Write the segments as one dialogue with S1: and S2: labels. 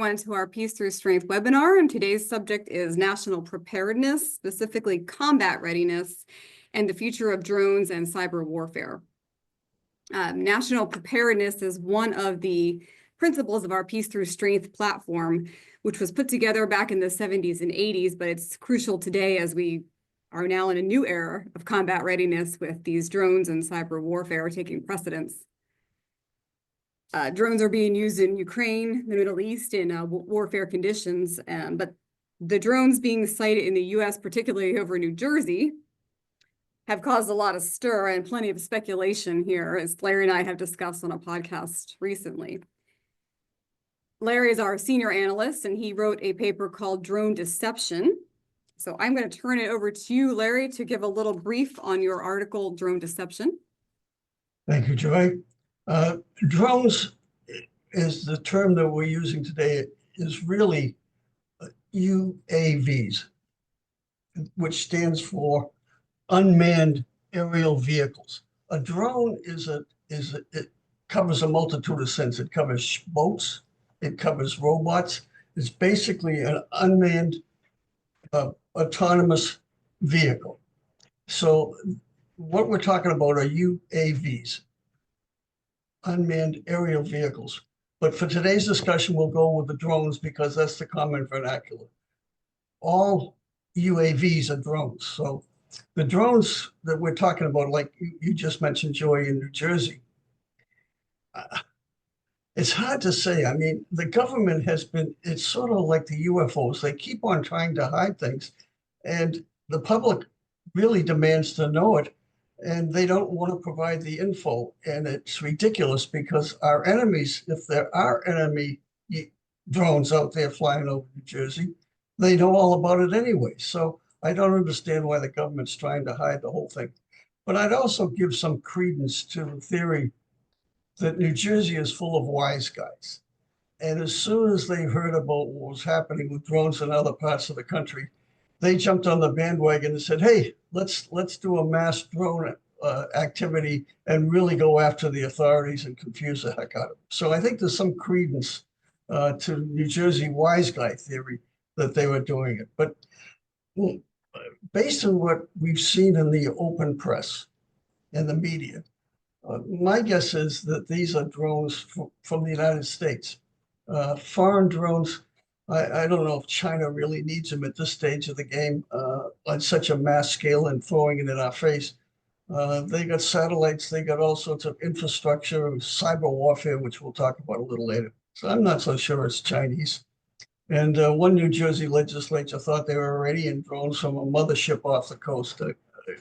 S1: To our Peace Through Strength webinar, and today's subject is National Preparedness, specifically combat readiness, and the future of drones and cyber warfare. National Preparedness is one of the principles of our Peace Through Strength platform, which was put together back in the 70s and 80s, but it's crucial today as we are now in a new era of combat readiness with these drones and cyber warfare taking precedence. Drones are being used in Ukraine, the Middle East, in warfare conditions, but the drones being sighted in the U.S., particularly over New Jersey, have caused a lot of stir and plenty of speculation here, as Larry and I have discussed on a podcast recently. Larry is our senior analyst, and he wrote a paper called Drone Deception. So I'm going to turn it over to you, Larry, to give a little brief on your article, Drone Deception.
S2: Thank you, Joy. Drones is the term that we're using today, is really UAVs, which stands for unmanned aerial vehicles. A drone it covers a multitude of sins. It covers boats, it covers robots. It's basically an unmanned autonomous vehicle. So what we're talking about are UAVs. Unmanned aerial vehicles. But for today's discussion, we'll go with the drones because that's the common vernacular. All UAVs are drones. So the drones that we're talking about, like you just mentioned, Joy, in New Jersey, it's hard to say. I mean, the government it's sort of like the UFOs. They keep on trying to hide things, and the public really demands to know it. And they don't want to provide the info. And it's ridiculous because our enemies, if there are enemy drones out there flying over New Jersey, they know all about it anyway. So I don't understand why the government's trying to hide the whole thing. But I'd also give some credence to the theory that New Jersey is full of wise guys. And as soon as they heard about what was happening with drones in other parts of the country, they jumped on the bandwagon and said, hey, let's do a mass drone activity and really go after the authorities and confuse the heck out of them. So I think there's some credence to New Jersey wise guy theory that they were doing it. But based on what we've seen in the open press and the media, my guess is that these are drones from the United States. Foreign drones, I don't know if China really needs them at this stage of the game on such a mass scale and throwing it in our face. They got satellites, they got all sorts of infrastructure, cyber warfare, which we'll talk about a little later. So I'm not so sure it's Chinese. And one New Jersey legislature thought they were Iranian drones from a mothership off the coast.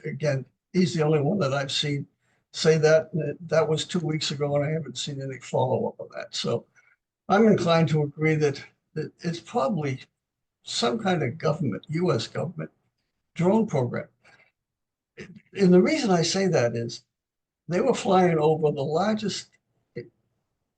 S2: Again, he's the only one that I've seen say that. That was 2 weeks ago, and I haven't seen any follow-up of that. So I'm inclined to agree that it's probably some kind of government, U.S. government, drone program. And the reason I say that is they were flying over the largest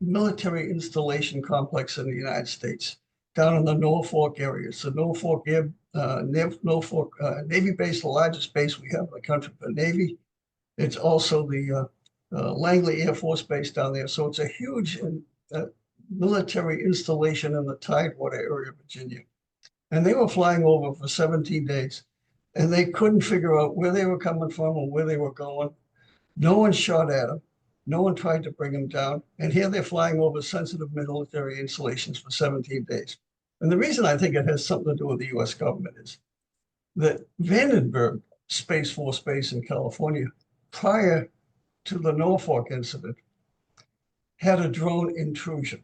S2: military installation complex in the United States, down in the Norfolk area. So Norfolk Navy base, the largest base we have in the country for Navy. It's also the Langley Air Force Base down there. So it's a huge military installation in the Tidewater area of Virginia. And they were flying over for 17 days, and they couldn't figure out where they were coming from or where they were going. No one shot at them. No one tried to bring them down. And here they're flying over sensitive military installations for 17 days. And the reason I think it has something to do with the US government is that Vandenberg Space Force Base in California, prior to the Norfolk incident, had a drone intrusion.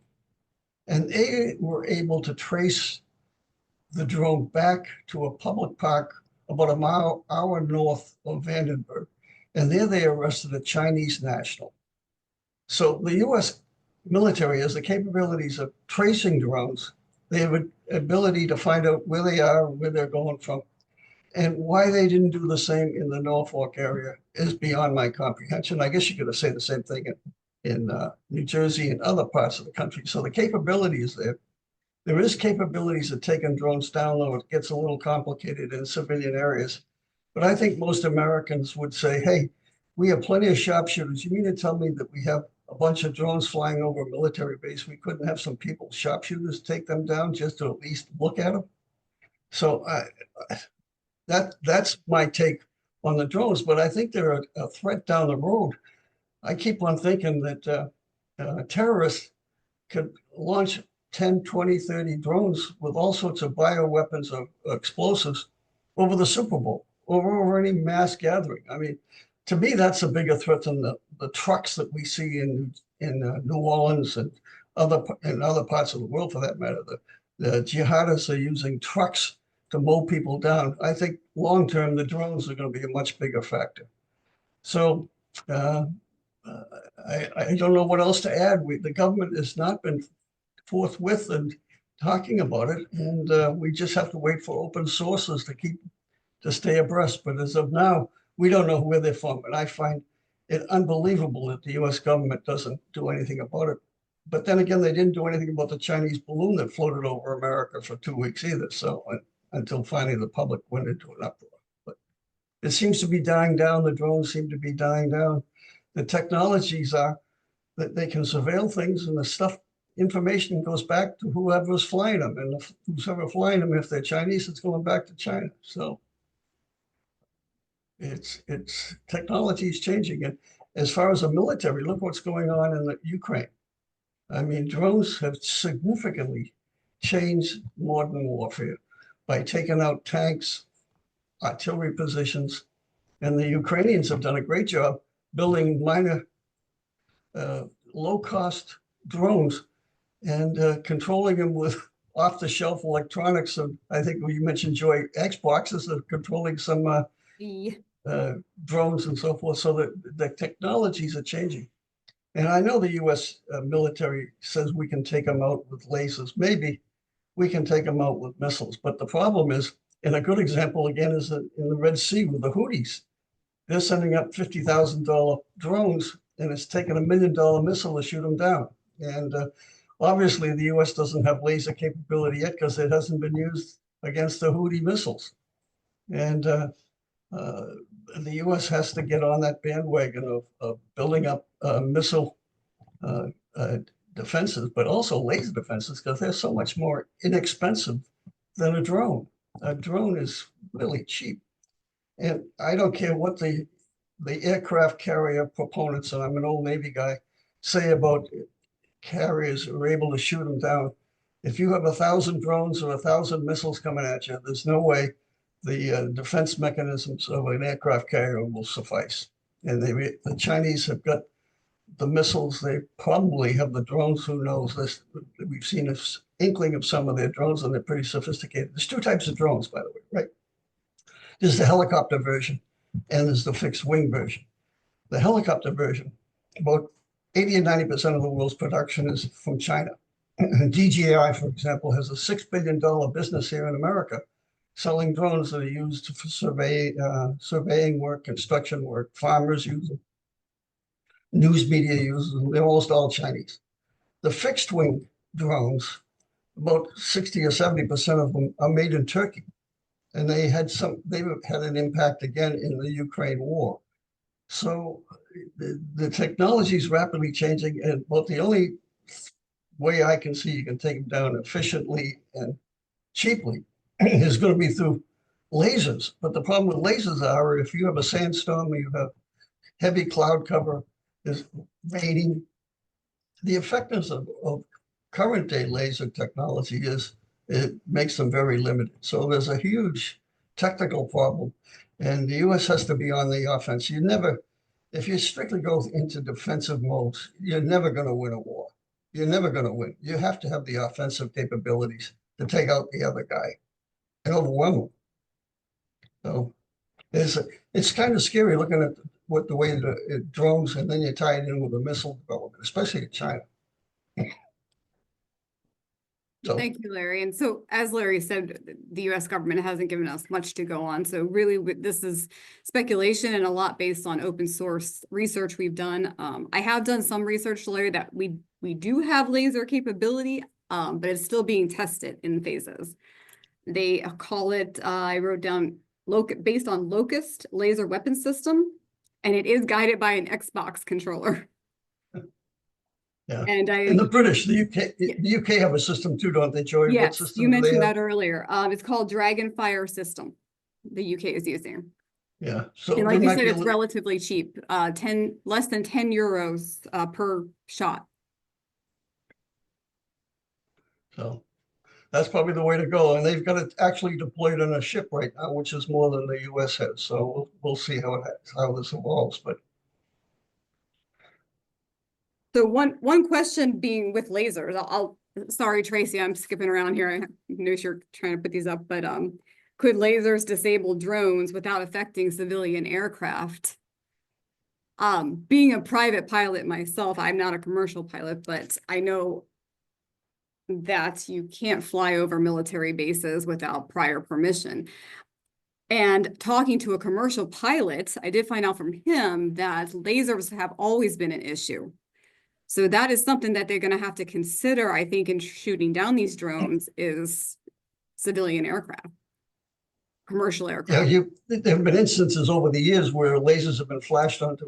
S2: And they were able to trace the drone back to a public park about an hour north of Vandenberg. And there they arrested a Chinese national. So the US military has the capabilities of tracing drones. They have an ability to find out where they are, where they're going from. And why they didn't do the same in the Norfolk area is beyond my comprehension. I guess you could say the same thing in New Jersey and other parts of the country. So the capability is there. There is capabilities of taking drones down, though it gets a little complicated in civilian areas. But I think most Americans would say, hey, we have plenty of sharpshooters. You mean to tell me that we have a bunch of drones flying over a military base, we couldn't have some people, sharpshooters, take them down just to at least look at them. So that's my take on the drones, but I think they're a threat down the road. I keep on thinking that terrorists could launch 10, 20, 30 drones with all sorts of bioweapons or explosives over the Super Bowl, over any mass gathering. I mean, to me, that's a bigger threat than the trucks that we see in New Orleans and other parts of the world, for that matter. The jihadists are using trucks to mow people down. I think long term, the drones are going to be a much bigger factor. So I don't know what else to add. The government has not been forthwith and talking about it, and we just have to wait for open sources to stay abreast. But as of now, we don't know where they're from, and I find it unbelievable that the U.S. government doesn't do anything about it. But then again, they didn't do anything about the Chinese balloon that floated over America for 2 weeks either. So until finally the public went into an uproar. But it seems to be dying down. The drones seem to be dying down. The technologies are that they can surveil things, and the stuff, information goes back to whoever's flying them. And who's ever flying them, if they're Chinese, it's going back to China. So it's technology is changing. And as far as the military, look what's going on in the Ukraine. I mean, drones have significantly changed modern warfare by taking out tanks, artillery positions, and the Ukrainians have done a great job building minor, low-cost drones and controlling them with off-the-shelf electronics. And I think you mentioned, Joy, Xboxes are controlling some drones and so forth. So the technologies are changing. And I know the U.S. Military says we can take them out with lasers. Maybe we can take them out with missiles. But the problem is, and a good example again is in the Red Sea with the Houthis. They're sending up $50,000 drones, and it's taken $1 million missile to shoot them down. And obviously, the U.S. doesn't have laser capability yet because it hasn't been used against the Houthi missiles. And the U.S. has to get on that bandwagon of building up missile defenses, but also laser defenses, because they're so much more inexpensive than a drone. A drone is really cheap. And I don't care what the aircraft carrier proponents, and I'm an old Navy guy, say about carriers who are able to shoot them down. If you have 1,000 drones or 1,000 missiles coming at you, there's no way the defense mechanisms of an aircraft carrier will suffice. And the Chinese have got the missiles. They probably have the drones. Who knows? This, we've seen an inkling of some of their drones, and they're pretty sophisticated. There's two types of drones, by the way, right? There's the helicopter version, and there's the fixed wing version. The helicopter version, about 80 and 90% of the world's production is from China. DJI, for example, has a $6 billion business here in America, selling drones that are used for surveying work, construction work. Farmers use them, news media uses them. They're almost all Chinese. The fixed wing drones, about 60 or 70% of them are made in Turkey. And they had an impact again in the Ukraine war. So the technology is rapidly changing, and about the only way I can see you can take them down efficiently and cheaply is going to be through lasers. But the problem with lasers are, if you have a sandstorm, you have heavy cloud cover, there's raining, the effectiveness of current day laser technology is, it makes them very limited. So there's a huge technical problem, and the U.S. has to be on the offense. If you strictly go into defensive modes, you're never going to win a war. You're never going to win. You have to have the offensive capabilities to take out the other guy and overwhelm him. So it's kind of scary looking at the way it drones, and then you tie it in with the missile development, especially in China. So,
S1: thank you, Larry. And so, as Larry said, the U.S. government hasn't given us much to go on. So really, this is speculation and a lot based on open source research we've done. I have done some research, Larry, that we do have laser capability, but it's still being tested in phases. They call it, I wrote down, based on Locust laser weapon system, and it is guided by an Xbox controller.
S2: Yeah.
S1: And
S2: And the British, the UK have a system too, don't they, Joy? What
S1: yes,
S2: system
S1: you
S2: do they
S1: mentioned
S2: have?
S1: that earlier. It's called Dragonfire system. The UK is using.
S2: Yeah. So
S1: And
S2: there
S1: like you
S2: might
S1: said,
S2: be a
S1: it's
S2: little,
S1: relatively cheap, less than 10 euros per shot.
S2: so that's probably the way to go. And they've got it actually deployed on a ship right now, which is more than the US has. So we'll see how this evolves. But
S1: So one question being with lasers, sorry, Tracy, I'm skipping around here. I know you're trying to put these up, but could lasers disable drones without affecting civilian aircraft? Being a private pilot myself, I'm not a commercial pilot, but I know that you can't fly over military bases without prior permission. And talking to a commercial pilot, I did find out from him that lasers have always been an issue. So that is something that they're going to have to consider, I think, in shooting down these drones is civilian aircraft, commercial
S2: yeah,
S1: aircraft.
S2: there have been instances over the years where lasers have been flashed onto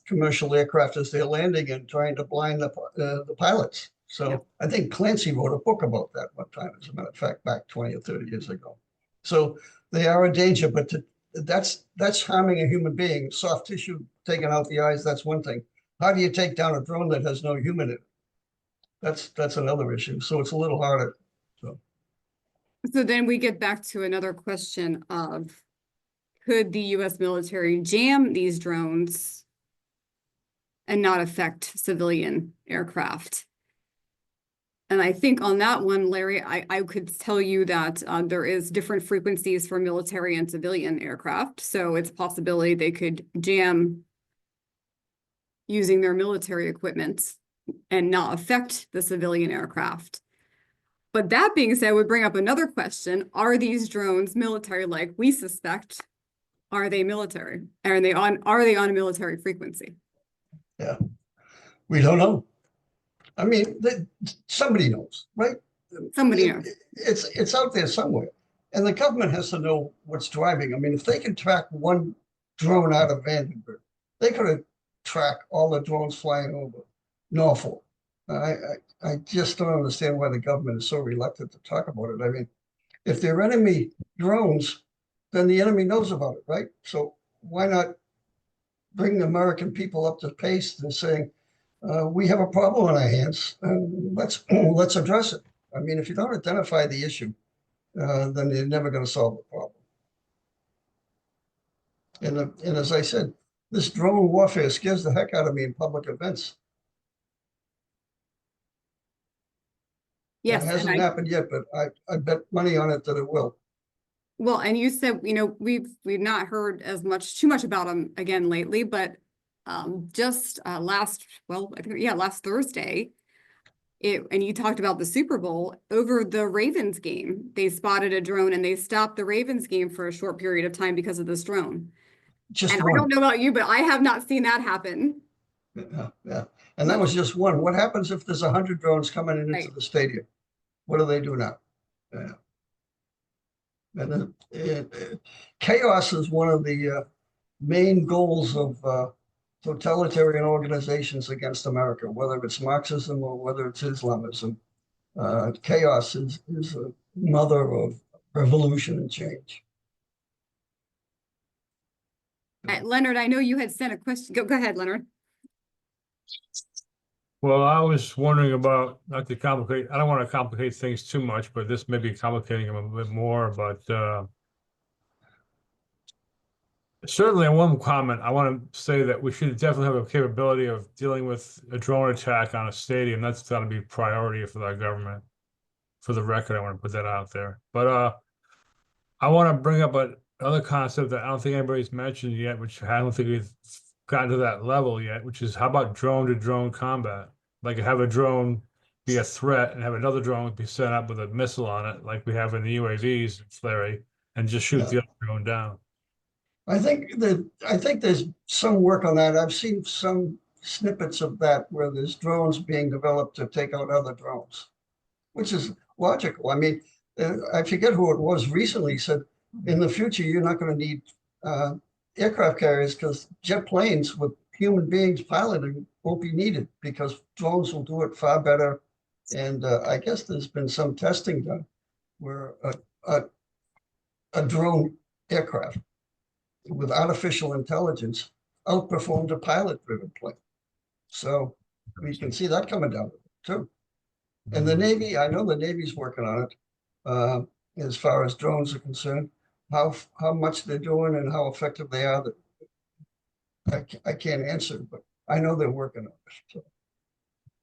S2: commercial aircraft as they're landing and trying to blind the pilots. So
S1: Yeah.
S2: I think Clancy wrote a book about that one time, as a matter of fact, back 20 or 30 years ago. So they are a danger, but that's harming a human being. Soft tissue taking out the eyes, that's one thing. How do you take down a drone that has no human in it? That's another issue. So it's a little harder.
S1: So then we get back to another question of, could the US military jam these drones and not affect civilian aircraft? And I think on that one, Larry, I could tell you that there is different frequencies for military and civilian aircraft. So it's a possibility they could jam using their military equipment and not affect the civilian aircraft. But that being said, would bring up another question. Are these drones military like we suspect? Are they military? Are they on a military frequency?
S2: Yeah, we don't know. I mean, somebody knows, right?
S1: Somebody knows.
S2: It's out there somewhere. And the government has to know what's driving. I mean, if they can track one drone out of Vandenberg, they could have tracked all the drones flying over Norfolk. I just don't understand why the government is so reluctant to talk about it. I mean, if they're enemy drones, then the enemy knows about it, right? So why not bring the American people up to pace and saying, we have a problem on our hands, and let's address it. I mean, if you don't identify the issue, then you're never going to solve the problem. And as I said, this drone warfare scares the heck out of me in public events.
S1: Yes,
S2: It hasn't happened yet, but I bet money on it that it will.
S1: well, and you said, we've not heard too much about them again lately, but just last Thursday, and you talked about the Super Bowl, over the Ravens game, they spotted a drone and they stopped the Ravens game for a short period of time because of this drone.
S2: Just
S1: And
S2: one.
S1: I don't know about you, but I have not seen that happen.
S2: Yeah. And that was just one. What happens if there's 100 drones coming into
S1: Right.
S2: the stadium? What do they do now? Yeah. And chaos is one of the main goals of totalitarian organizations against America, whether it's Marxism or whether it's Islamism. Chaos is a mother of revolution and change.
S1: Leonard, I know you had sent a question. Go ahead, Leonard.
S3: Well, I was wondering about, not to complicate, I don't want to complicate things too much, but this may be complicating them a bit more, but certainly in one comment, I want to say that we should definitely have a capability of dealing with a drone attack on a stadium. That's got to be priority for our government. For the record, I want to put that out there. But I want to bring up another concept that I don't think anybody's mentioned yet, which I don't think we've gotten to that level yet, which is how about drone-to-drone combat? Like have a drone be a threat and have another drone be sent up with a missile on it, like we have in the UAVs, Larry, and just shoot the other drone down.
S2: I think there's some work on that. I've seen some snippets of that where there's drones being developed to take out other drones, which is logical. I mean, I forget who it was recently said, in the future, you're not going to need aircraft carriers because jet planes with human beings piloting won't be needed because drones will do it far better. And I guess there's been some testing done where a drone aircraft with artificial intelligence outperformed a pilot-driven plane. So we can see that coming down too. And the Navy, I know the Navy's working on it as far as drones are concerned. How much they're doing and how effective they are, that I can't answer, but I know they're working on it. So.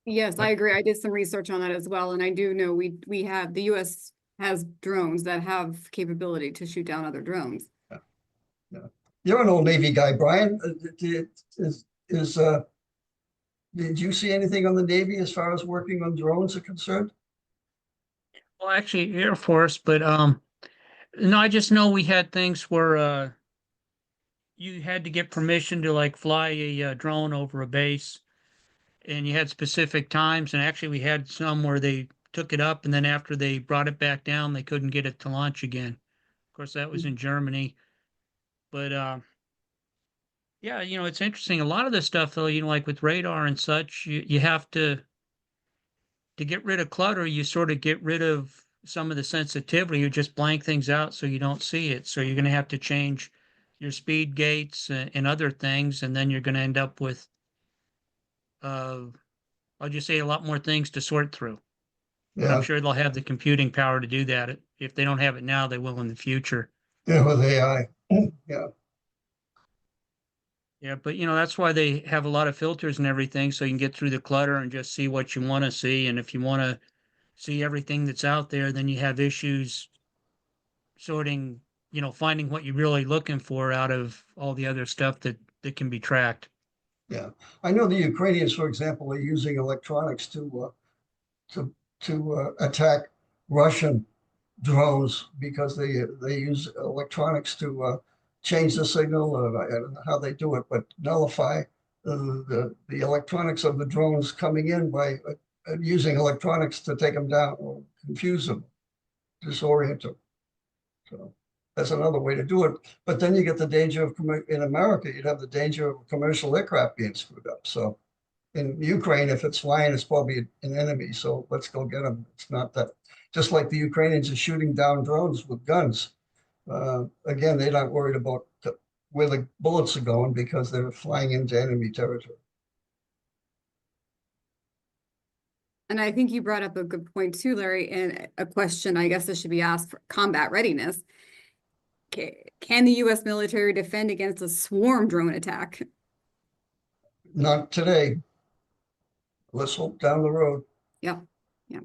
S1: Yes, I agree. I did some research on that as well, and I do know we have the U.S. has drones that have capability to shoot down other drones.
S2: Yeah. You're an old Navy guy, Brian. Did you see anything on the Navy as far as working on drones are concerned?
S4: Well, actually, Air Force, but no, I just know we had things where you had to get permission to like fly a drone over a base, and you had specific times. And actually, we had some where they took it up, and then after they brought it back down, they couldn't get it to launch again. Of course, that was in Germany. But yeah, it's interesting. A lot of this stuff, though, like with radar and such, you have to get rid of clutter. You sort of get rid of some of the sensitivity. You just blank things out so you don't see it. So you're going to have to change your speed gates and other things, and then you're going to end up with, I'll just say, a lot more things to sort through. But I'm sure they'll have the computing power to do that. If they don't have it now, they will in the future.
S2: Yeah, with AI. Yeah.
S4: Yeah, but that's why they have a lot of filters and everything, so you can get through the clutter and just see what you want to see. And if you want to see everything that's out there, then you have issues sorting, finding what you're really looking for out of all the other stuff that can be tracked.
S2: Yeah, I know the Ukrainians, for example, are using electronics to attack Russian drones because they use electronics to change the signal. I don't know how they do it, but nullify the electronics of the drones coming in by using electronics to take them down or confuse them, disorient them. So that's another way to do it. But then you get the danger of, in America, you'd have the danger of commercial aircraft being screwed up. So in Ukraine, if it's flying, it's probably an enemy. So let's go get them. It's not that, just like the Ukrainians are shooting down drones with guns. Again, they're not worried about where the bullets are going because they're flying into enemy territory.
S1: And I think you brought up a good point too, Larry, and a question I guess that should be asked for combat readiness. Can the U.S. military defend against a swarm drone attack?
S2: Not today. Let's hope down the road.
S1: Yeah, yeah.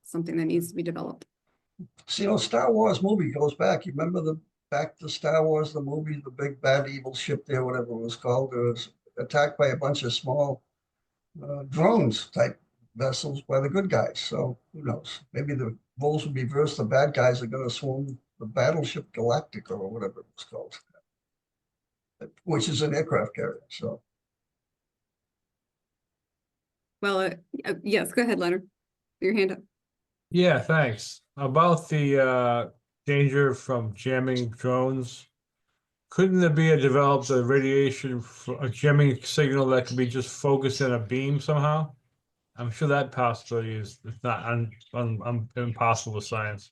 S1: Something that needs to be developed.
S2: So, Star Wars movie goes back. You remember back to Star Wars, the movie, the big bad evil ship there, whatever it was called. It was attacked by a bunch of small drones type vessels by the good guys. So who knows? Maybe the roles will be reversed. The bad guys are going to swarm the battleship Galactica or whatever it was called, which is an aircraft carrier. So.
S1: Well, yes, go ahead, Leonard. Your hand up.
S3: Yeah, thanks. About the danger from jamming drones, couldn't there be developed a radiation, a jamming signal that could be just focused in a beam somehow? I'm sure that possibility is not impossible with science.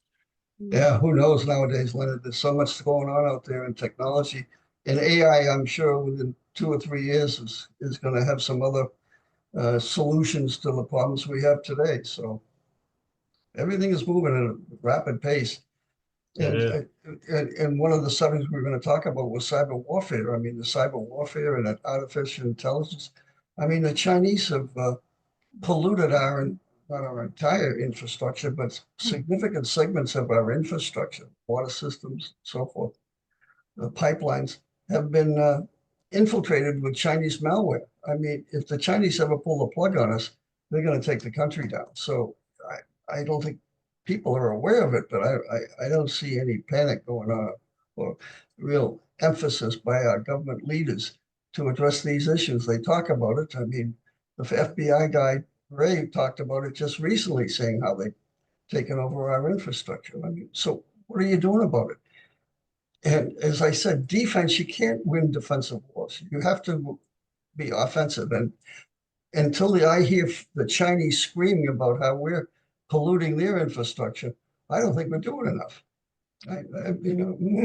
S2: Yeah, who knows nowadays, Leonard? There's so much going on out there in technology. And AI, I'm sure within 2 or 3 years is going to have some other solutions to the problems we have today. So everything is moving at a rapid pace. And one of the subjects we were going to talk about was cyber warfare. I mean, the cyber warfare and artificial intelligence. I mean, the Chinese have polluted not our entire infrastructure, but significant segments of our infrastructure, water systems, so forth. The pipelines have been infiltrated with Chinese malware. I mean, if the Chinese ever pull the plug on us, they're going to take the country down. So I don't think people are aware of it, but I don't see any panic going on or real emphasis by our government leaders to address these issues. They talk about it. I mean, the FBI guy, Ray, talked about it just recently, saying how they've taken over our infrastructure. I mean, so what are you doing about it? And as I said, defense, you can't win defensive wars. You have to be offensive. And until I hear the Chinese screaming about how we're polluting their infrastructure, I don't think we're doing enough.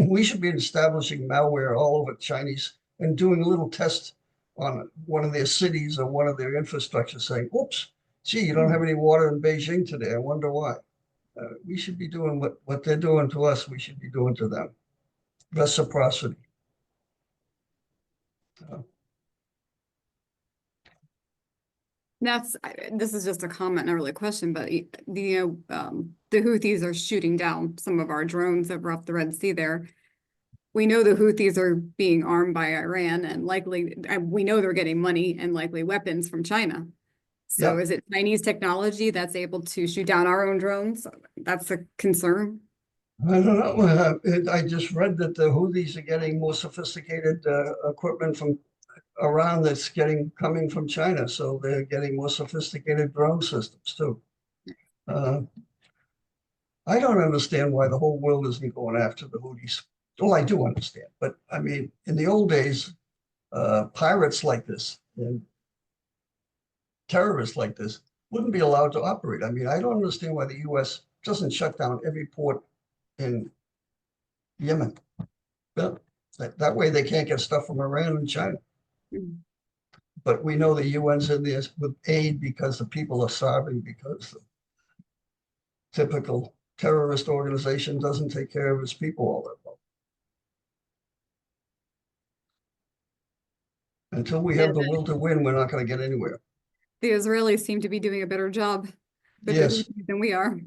S2: We should be establishing malware all over Chinese and doing a little test on one of their cities or one of their infrastructure saying, oops, gee, you don't have any water in Beijing today. I wonder why. We should be doing what they're doing to us, we should be doing to them. Reciprocity.
S1: This is just a comment, not really a question, but the Houthis are shooting down some of our drones over off the Red Sea there. We know the Houthis are being armed by Iran, and likely we know they're getting money and likely weapons from China. So is it Chinese technology that's able to shoot down our own drones? That's a concern.
S2: I don't know. I just read that the Houthis are getting more sophisticated equipment from Iran that's coming from China. So they're getting more sophisticated drone systems too. I don't understand why the whole world isn't going after the Houthis. Well, I do understand, but I mean, in the old days, pirates like this and terrorists like this wouldn't be allowed to operate. I mean, I don't understand why the U.S. doesn't shut down every port in Yemen. Well, that way they can't get stuff from Iran and China. But we know the UN's in this with aid because the people are starving, because the typical terrorist organization doesn't take care of its people all that well. Until we have the will to win, we're not going to get anywhere.
S1: The Israelis seem to be doing a better job with the Houthis than we are.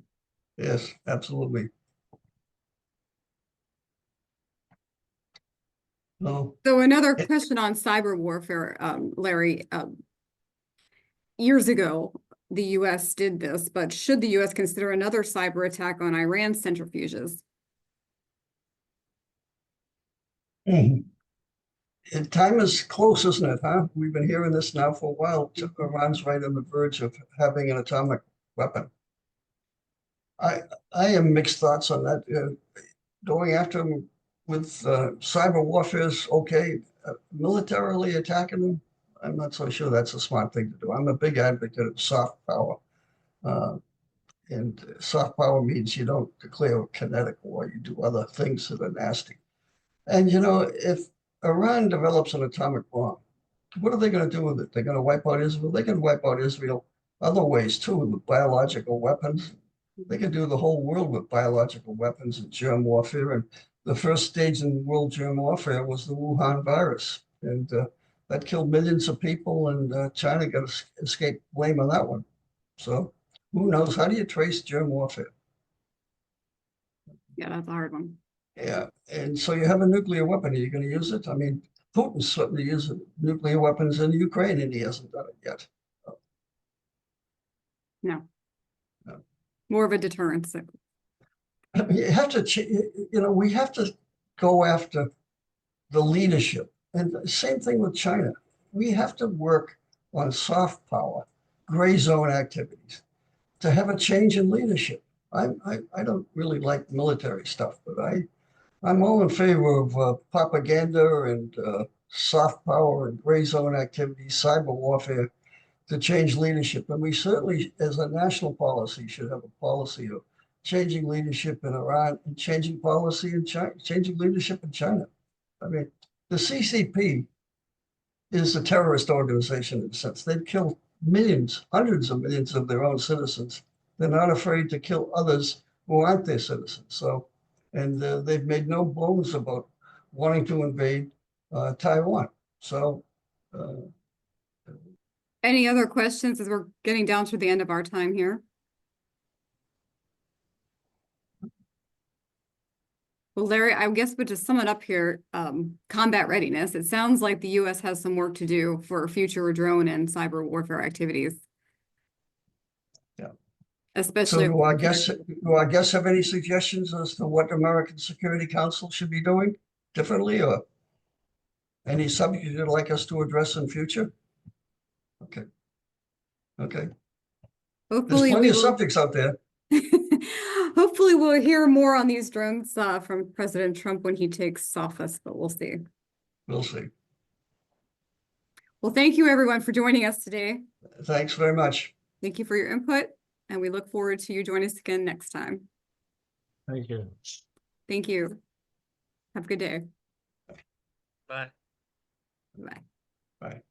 S2: Yes, absolutely. No.
S1: So another question on cyber warfare, Larry. Years ago, the U.S. did this, but should the U.S. consider another cyber attack on Iran's centrifuges?
S2: Time is close, isn't it, huh? We've been hearing this now for a while. Iran's right on the verge of having an atomic weapon. I have mixed thoughts on that. Going after them with cyber warfare is okay. Militarily attacking them, I'm not so sure that's a smart thing to do. I'm a big advocate of soft power. And soft power means you don't declare a kinetic war, you do other things that are nasty. And you know, if Iran develops an atomic bomb, what are they going to do with it? They're going to wipe out Israel. They can wipe out Israel other ways too, with biological weapons. They can do the whole world with biological weapons and germ warfare. And the first stage in world germ warfare was the Wuhan virus. And that killed millions of people, and China got to escape blame on that one. So who knows? How do you trace germ warfare?
S1: Yeah, that's a hard one.
S2: Yeah, and so you have a nuclear weapon. Are you going to use it? I mean, Putin's certainly using nuclear weapons in Ukraine, and he hasn't done it yet.
S1: No.
S2: No.
S1: More of a deterrence.
S2: You have to, we have to go after the leadership. And the same thing with China. We have to work on soft power, gray zone activities to have a change in leadership. I don't really like military stuff, but I'm all in favor of propaganda and soft power and gray zone activities, cyber warfare to change leadership. And we certainly, as a national policy, should have a policy of changing leadership in Iran and changing policy in China, changing leadership in China. I mean, the CCP is a terrorist organization in a sense. They've killed millions, hundreds of millions of their own citizens. They're not afraid to kill others who aren't their citizens. So, and they've made no bones about wanting to invade Taiwan. So,
S1: any other questions as we're getting down to the end of our time here? Well, Larry, I guess we'll just sum it up here. Combat readiness. It sounds like the U.S. has some work to do for future drone and cyber warfare activities.
S2: Yeah.
S1: Especially.
S2: So do our guests have any suggestions as to what American Security Council should be doing differently, or any subject you'd like us to address in future? Okay. Okay. There's plenty of subjects out there.
S1: Hopefully we'll hear more on these drones from President Trump when he takes office, but we'll see.
S2: We'll see.
S1: Well, thank you everyone for joining us today.
S2: Thanks very much.
S1: Thank you for your input, and we look forward to you joining us again next time.
S3: Thank you.
S1: Thank you. Have a good day.
S4: Bye.
S1: Bye.
S2: Bye.